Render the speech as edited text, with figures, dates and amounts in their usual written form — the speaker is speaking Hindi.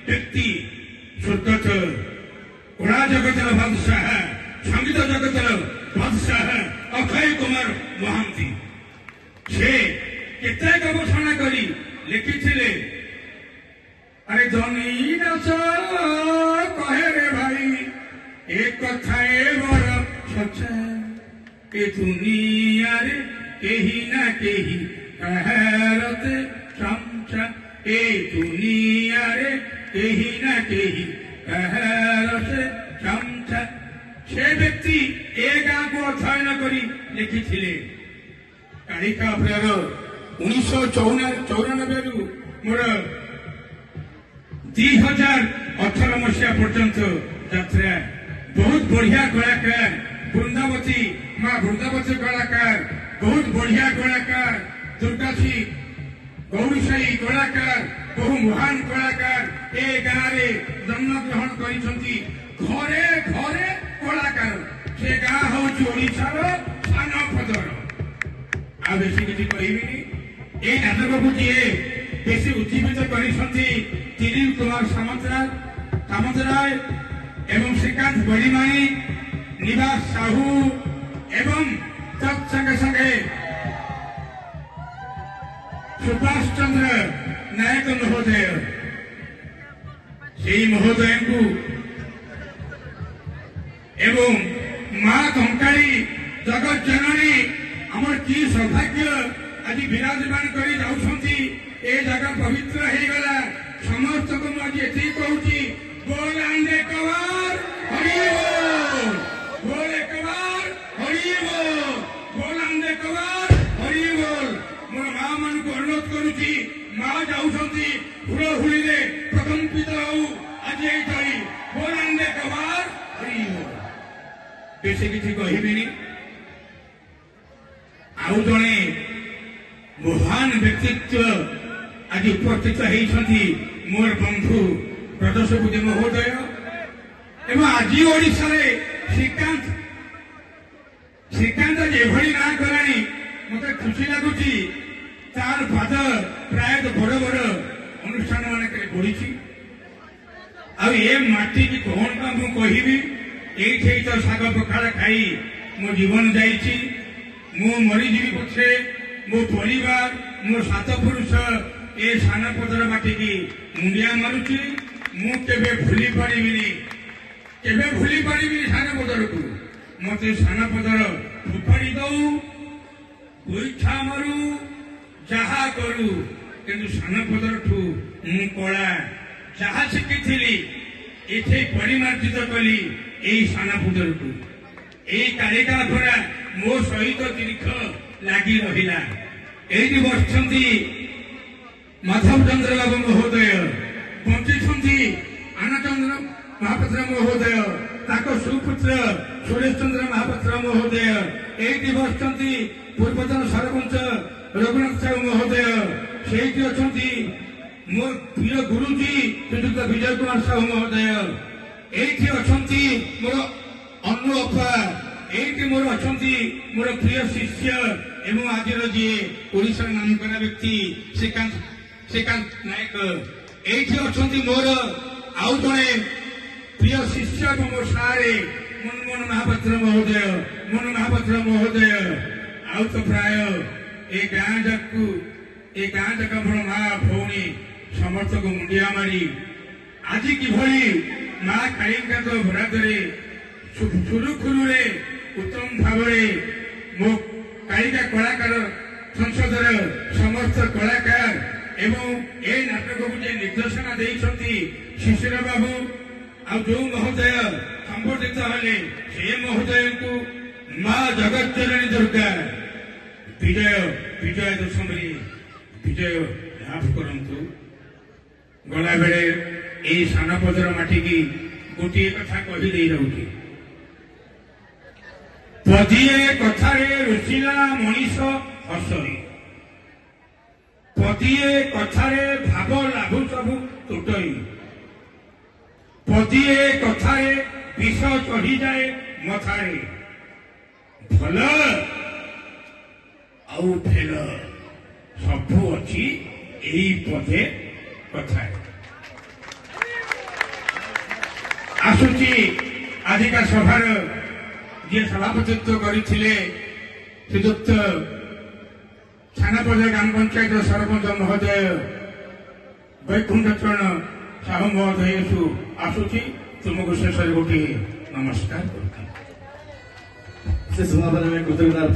व्यक्ति स्वर्गत कला जगतर बादशाह संगीत जगतर बादशाह अक्षय कुमार महांती से केते गवेषणा करी लिखिथिले अरे धनी नाच कहे रे भाई एक कथाए बड़ सच्चा ए दुनिया रे केही ना केही कहरते चमचा ए दुनिया रे केही ना केही कहरते चमचा से व्यक्ति ए गाँ को अध्ययन करी लिखिथिले कालिका प्रेर 1994 रु मोर 2018 मसीहा पर्यंत यात्रा बहुत बढ़िया कलाकार वृंदावती माँ वृंदावती कलाकार बहुत बढ़िया कलाकार दुर्गासी गौरीशाही कलाकार बहु महान कलाकार ए गाँव में जन्म ग्रहण करिसंती घरे घरे कलाकार से गाँ हूँ ओडिशार सानपदर आ बेसी किसी कहबिनी ए नाटक को जी बेसी उज्जीवित करिसंती दिलीप कुमार सामंतराय एवं श्रीकांत बड़ीमाणी निवास साहू एवं तत्संगे संगे सुभाष चंद्र नायक महोदय से महोदय को एवं माँ कंकाली जगत जननी आमर की सौभाग्य आज विराजमान कर जगह पवित्र हो गला समस्त को मुझे ये कहूँ बोल आंदे कबार हरि बोल बोल कबार हरि बोल बोल आंदे कबार हरि बोल मोर माँ मान को अनुरोध करुची माँ जाऊँगी हुड़हुड़ी प्रकंपित हो आज ये बोल आंदे कबार हरि बोल बेसी किसी कहबिनी आउ जड़े महान व्यक्तित्व आज उपस्थित होती मोर बंधु प्रदर्शक महोदय एवं आज ओडिशा श्रीकांत जेभली ना कला मत खुशी लगुच तार पाद प्राय बड़ बड़ अनुष्ठान मानक बढ़ी आटी की कौन का मुझे कहबी तो शाग पखाड़ खाई मो जीवन जाइए मु मरीजी पछे मो परिवार मो सात पुरुष ए सानपदर माटी की मुंडिया मारुची मु केबे भूली पारिबिनी सानपदर को मते सानपदर फुफाड़ी दऊ गोईठा मारू जहा करू किंतु सानपदर ठू मु कला जहा शिखी एठे परिमार्जित कली एई सानपदर को एई कालिका भरा मो सहित दीर्घ लगी रहा ये बसती माधव चंद्र बाबू महोदय बंची आनचंद्र महापात्र महोदय सुपुत्र सुरेश चंद्र महापात्र महोदय ये बसती पूर्वतन सरपंच रघुनाथ साहू महोदय से अच्छा मोर प्रिय गुरुजी श्रीजुक्त विजय कुमार साहू महोदय ये अच्छा मोर अनु अपा ये मोर अच्छा मोर प्रिय शिष्य एवं आज जी ओडिशा नामकरा व्यक्ति श्रीकांत नायक ये अच्छा मोर आउ जड़े प्रिय शिष्य मो सारे मनमोहन महापात्र महोदय आउ तो प्राय ए गाँ जाक मोर माँ भौणी समस्त को मुंडिया मारी आज किभली माँ कालिका भरादे सुरुखुरु उत्तम भाव मो कालिका कलाकार संसदर समस्त कलाकार एवं ए नाटक को निर्देशना देती शिशिर बाबू आ जो महोदय संबोधित हेले से महोदय को माँ जगत जननी दुर्गा विजय दशमी विजय लाभ करंतु गला बेले ए सानपदर माटी की गोटे कथा कही दे रही पदिए कथारे रुचिला मनीष हसरी पदिए कथारे भाव लाभु सबु तुटई पदिए कथारे विष चढ़ी जाए मथारे भल आउ फेल सबू अच्छी यही पदे कथा ଆସୁଛି ଆଜିକା ସଭାର ଯିଏ ସଭାପତିତ୍ୱ କରିଥିଲେ ଶ୍ରୀଯୁକ୍ତ ଛାନାପଦା ଗ୍ରାମ ପଞ୍ଚାୟତର ସରପଞ୍ଚ ମହୋଦୟ ବୈକୁଣ୍ଠ ଚରଣ ସାହୁ ମହୋଦୟ ଆସୁଛି। ତୁମକୁ ଶେଷରେ ଗୋଟିଏ ନମସ୍କାର କରୁଛି। ସେ ସମାପନ में कृतज्ञता